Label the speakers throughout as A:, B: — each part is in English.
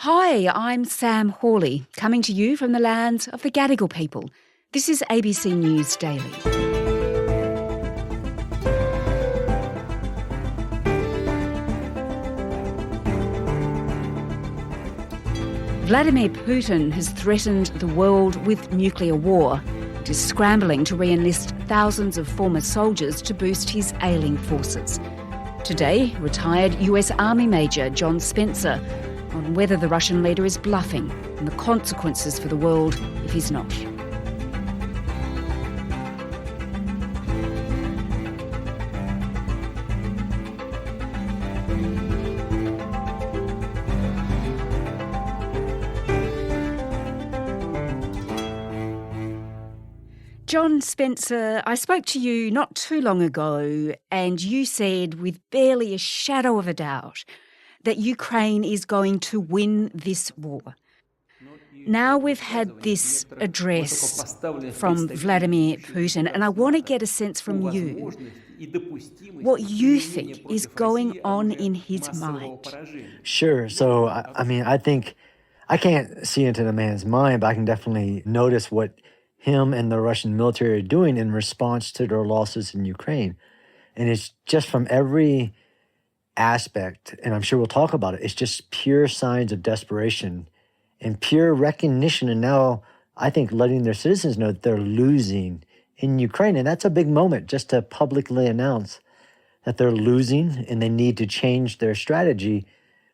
A: Hi, I'm Sam Hawley, coming to you from the lands of the Gadigal people. This is ABC News Daily. Vladimir Putin has threatened the world with nuclear war. It is scrambling to re-enlist thousands of former soldiers to boost his ailing forces. Today, retired US Army Major John Spencer on whether the Russian leader is bluffing and the consequences for the world if he's not. John Spencer, I spoke to you not too long ago and you said with barely a shadow of a doubt that Ukraine is going to win this war. Now we've had this address from Vladimir Putin, and I want to get a sense from you what you think is going on in his mind.
B: Sure. So, I think I can't see into the man's mind, but I can definitely notice what him and the Russian military are doing in response to their losses in Ukraine. And it's just from every aspect, and I'm sure we'll talk about it, it's just pure signs of desperation and pure recognition, and now I think letting their citizens know that they're losing in Ukraine. And that's a big moment, just to publicly announce that they're losing and they need to change their strategy,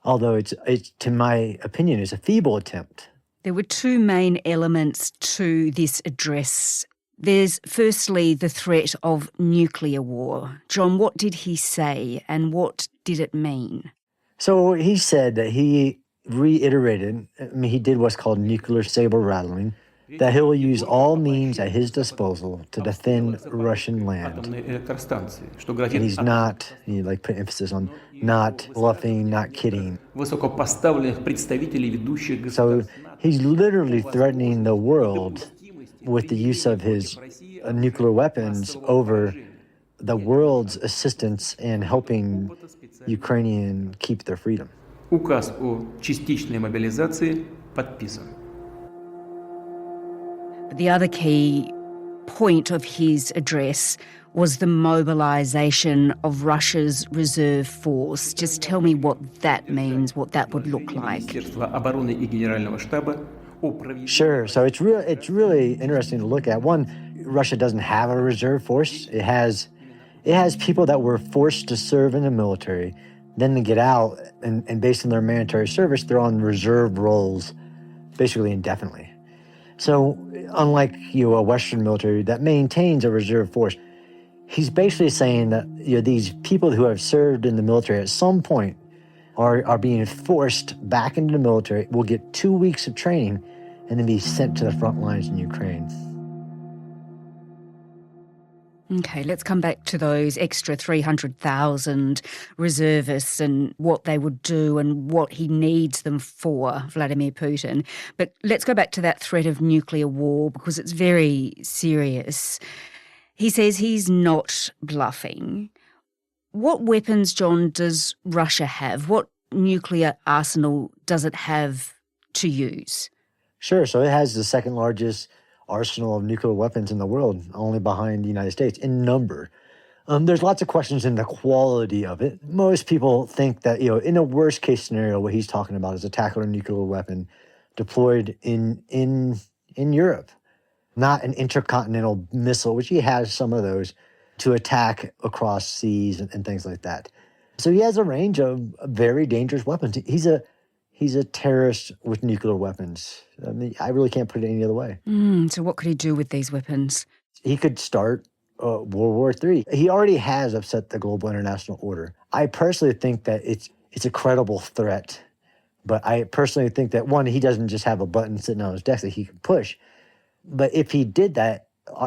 B: although it's to my opinion, is a feeble attempt.
A: There were two main elements to this address. There's firstly the threat of nuclear war. John, what did he say and what did it mean?
B: So he said that he reiterated, he did what's called nuclear saber rattling, that he will use all means at his disposal to defend Russian land. And he's not, put emphasis on not bluffing, not kidding. So he's literally threatening the world with the use of his nuclear weapons over the world's assistance in helping Ukrainians keep their freedom.
C: Указ о частичной мобилизации подписан.
A: The other key point of his address was the mobilisation of Russia's reserve force. Just tell me what that means, what that would look like.
B: Sure. So it's really interesting to look at. One, Russia doesn't have a reserve force. It has people that were forced to serve in the military, then to get out, and based on their military service, they're on reserve roles basically indefinitely. So unlike a Western military that maintains a reserve force, he's basically saying that these people who have served in the military at some point are being forced back into the military, will get 2 weeks of training, and then be sent to the front lines in Ukraine.
A: Okay, let's come back to those extra 300,000 reservists and what they would do and what he needs them for, Vladimir Putin. But let's go back to that threat of nuclear war because it's very serious. He says he's not bluffing. What weapons, John, does Russia have? What nuclear arsenal does it have to use?
B: Sure. So it has the second largest arsenal of nuclear weapons in the world, only behind the United States in number. There's lots of questions in the quality of it. Most people think that, in a worst case scenario, what he's talking about is a tactical nuclear weapon deployed in Europe, not an intercontinental missile, which he has some of those, to attack across seas and things like that. So he has a range of very dangerous weapons. He's a terrorist with nuclear weapons. I really can't put it any other way.
A: So what could he do with these weapons?
B: He could start World War III. He already has upset the global international order. I personally think that it's a credible threat. But I personally think that, one, he doesn't just have a button sitting on his desk that he can push. But if he did that,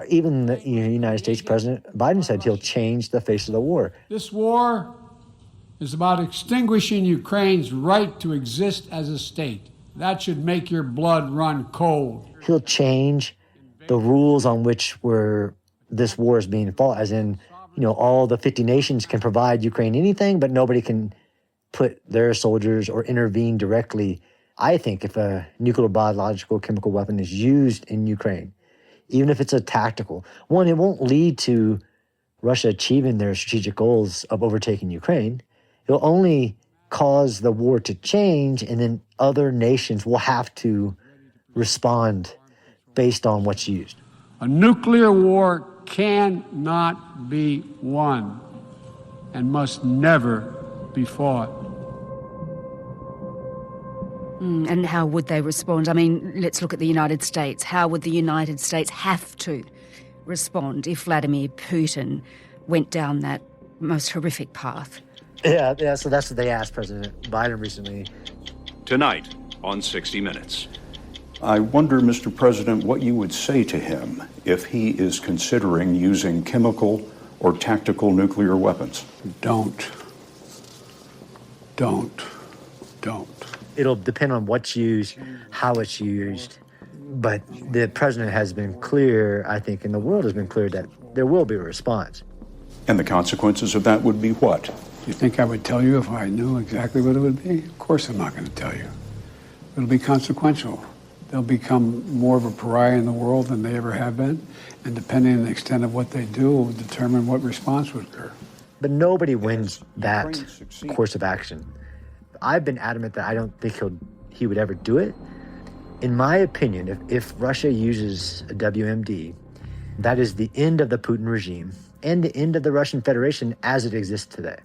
B: even the United States President Biden said he'll change the face of the war.
D: This war is about extinguishing Ukraine's right to exist as a state. That should make your blood run cold.
B: He'll change the rules on which this war is being fought, as in, all the 50 nations can provide Ukraine anything, but nobody can put their soldiers or intervene directly I think if a nuclear, biological, chemical weapon is used in Ukraine, even if it's a tactical one, it won't lead to Russia achieving their strategic goals of overtaking Ukraine. It'll only cause the war to change, and then other nations will have to respond based on what's used.
D: A nuclear war cannot be won and must never be fought.
A: And how would they respond? I mean, let's look at the United States. How would the United States have to respond if Vladimir Putin went down that most horrific path?
B: Yeah, so that's what they asked President Biden recently.
E: Tonight on 60 Minutes.
F: I wonder, Mr. President, what you would say to him if he is considering using chemical or tactical nuclear weapons.
D: Don't.
B: It'll depend on what's used, how it's used. But the president has been clear, I think, and the world has been clear that there will be a response.
F: And the consequences of that would be what?
D: You think I would tell you if I knew exactly what it would be? Of course I'm not going to tell you. It'll be consequential. They'll become more of a pariah in the world than they ever have been. And depending on the extent of what they do will determine what response would occur.
B: But nobody wins that course of action. I've been adamant that I don't think he would ever do it. In my opinion, if Russia uses a WMD, that is the end of the Putin regime and the end of the Russian Federation as it exists today.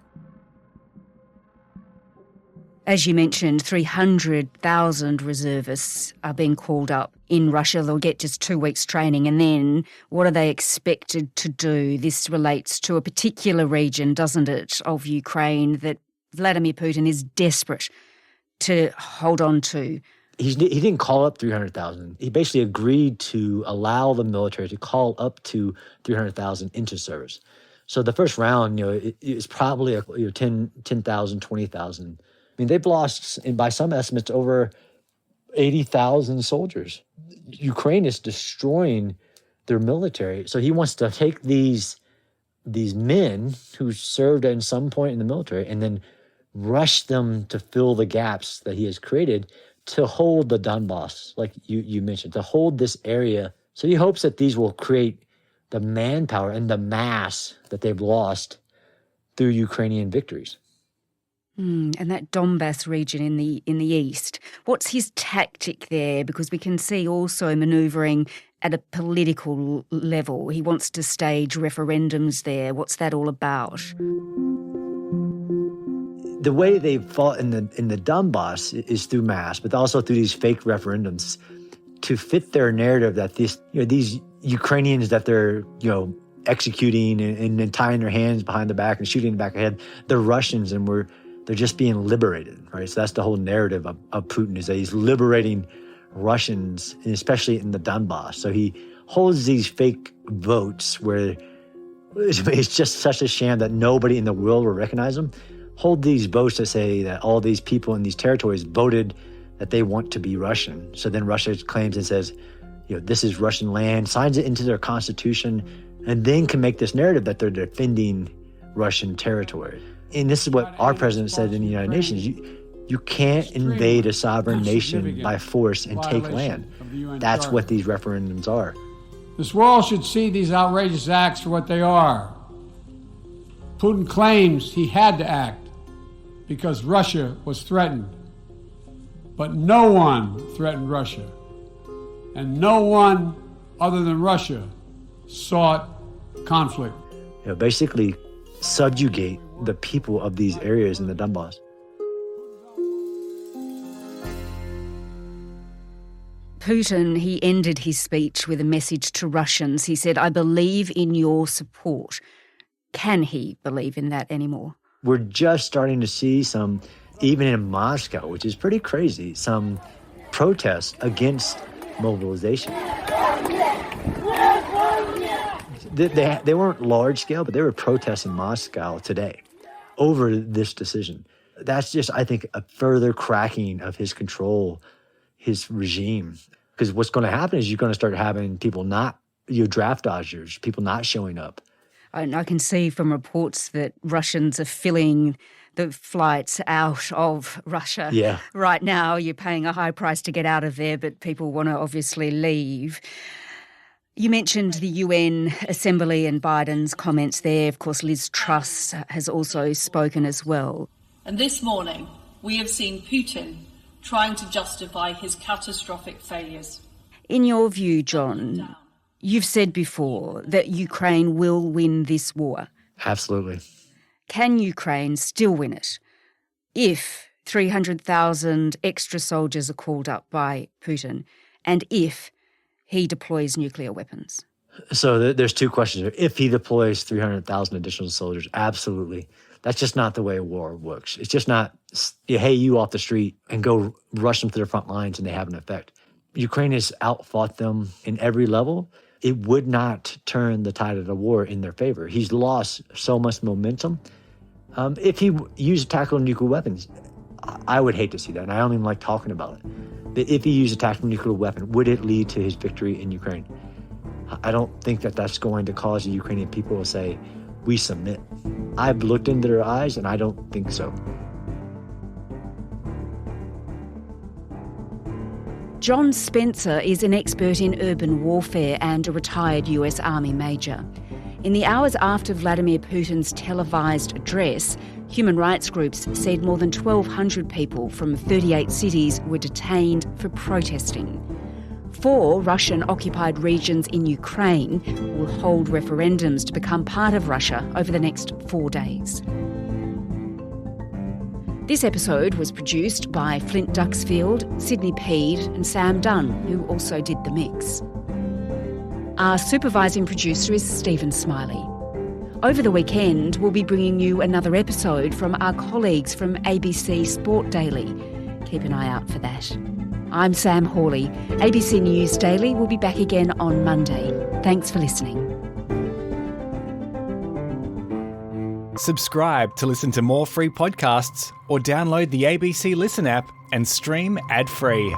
A: As you mentioned, 300,000 reservists are being called up in Russia. They'll get just 2 weeks training, and then what are they expected to do? This relates to a particular region, doesn't it, of Ukraine that Vladimir Putin is desperate to hold on to.
B: He didn't call up 300,000. He basically agreed to allow the military to call up to 300,000 into service. So the first round, it's probably 10,000, 20,000. I mean, they've lost, and by some estimates, over 80,000 soldiers. Ukraine is destroying their military. So he wants to take these men who served at some point in the military and then rush them to fill the gaps that he has created to hold the Donbass, like you mentioned, to hold this area. So he hopes that these will create the manpower and the mass that they've lost through Ukrainian victories.
A: And that Donbass region in the east, what's his tactic there? Because we can see also manoeuvring at a political level. He wants to stage referendums there. What's that all about?
B: The way they fought in the Donbass is through mass, but also through these fake referendums to fit their narrative that these Ukrainians that they're executing and tying their hands behind the back and shooting in the back of the head, they're Russians and they're just being liberated, right? So that's the whole narrative of Putin, is that he's liberating Russians, and especially in the Donbass. So he holds these fake votes where it's just such a sham that nobody in the world will recognize them. Hold these votes that say that all these people in these territories voted that they want to be Russian. So then Russia claims and says, this is Russian land, signs it into their constitution, and then can make this narrative that they're defending Russian territory. And this is what our president said in the United Nations. You can't invade a sovereign nation by force and take land. That's what these referendums are.
D: This world should see these outrageous acts for what they are. Putin claims he had to act because Russia was threatened. But no one threatened Russia. And no one other than Russia sought conflict.
B: Basically subjugate the people of these areas in the Donbass.
A: Putin, he ended his speech with a message to Russians. He said, "I believe in your support." Can he believe in that anymore?
B: We're just starting to see some, even in Moscow, which is pretty crazy, some protests against mobilization. They weren't large scale, but there were protests in Moscow today over this decision. That's just, I think, a further cracking of his control, his regime. Because what's going to happen is you're going to start having people not, draft dodgers, people not showing up.
A: I can see from reports that Russians are filling the flights out of Russia.
B: Yeah.
A: Right now, you're paying a high price to get out of there, but people want to obviously leave. You mentioned the UN Assembly and Biden's comments there. Of course, Liz Truss has also spoken as well.
G: And this morning, we have seen Putin trying to justify his catastrophic failures.
A: In your view, John, you've said before that Ukraine will win this war.
B: Absolutely.
A: Can Ukraine still win it if 300,000 extra soldiers are called up by Putin and if he deploys nuclear weapons?
B: So there's two questions here. If he deploys 300,000 additional soldiers, absolutely. That's just not the way a war works. It's just not, hey, you off the street and go rush them to their front lines and they have an effect. Ukraine has outfought them in every level. It would not turn the tide of the war in their favor. He's lost so much momentum. If he used tactical nuclear weapons, I would hate to see that, and I don't even like talking about it. But if he used a tactical nuclear weapon, would it lead to his victory in Ukraine? I don't think that that's going to cause the Ukrainian people to say, we submit. I've looked into their eyes, and I don't think so.
A: John Spencer is an expert in urban warfare and a retired US Army major. In the hours after Vladimir Putin's televised address, human rights groups said more than 1,200 people from 38 cities were detained for protesting. 4 Russian-occupied regions in Ukraine will hold referendums to become part of Russia over the next 4 days. This episode was produced by Flint Duxfield, Sydney Peed and Sam Dunn, who also did the mix. Our supervising producer is Stephen Smiley. Over the weekend, we'll be bringing you another episode from our colleagues from ABC Sport Daily. Keep an eye out for that. I'm Sam Hawley. ABC News Daily will be back again on Monday. Thanks for listening.
H: Subscribe to listen to more free podcasts or download the ABC Listen app and stream ad-free.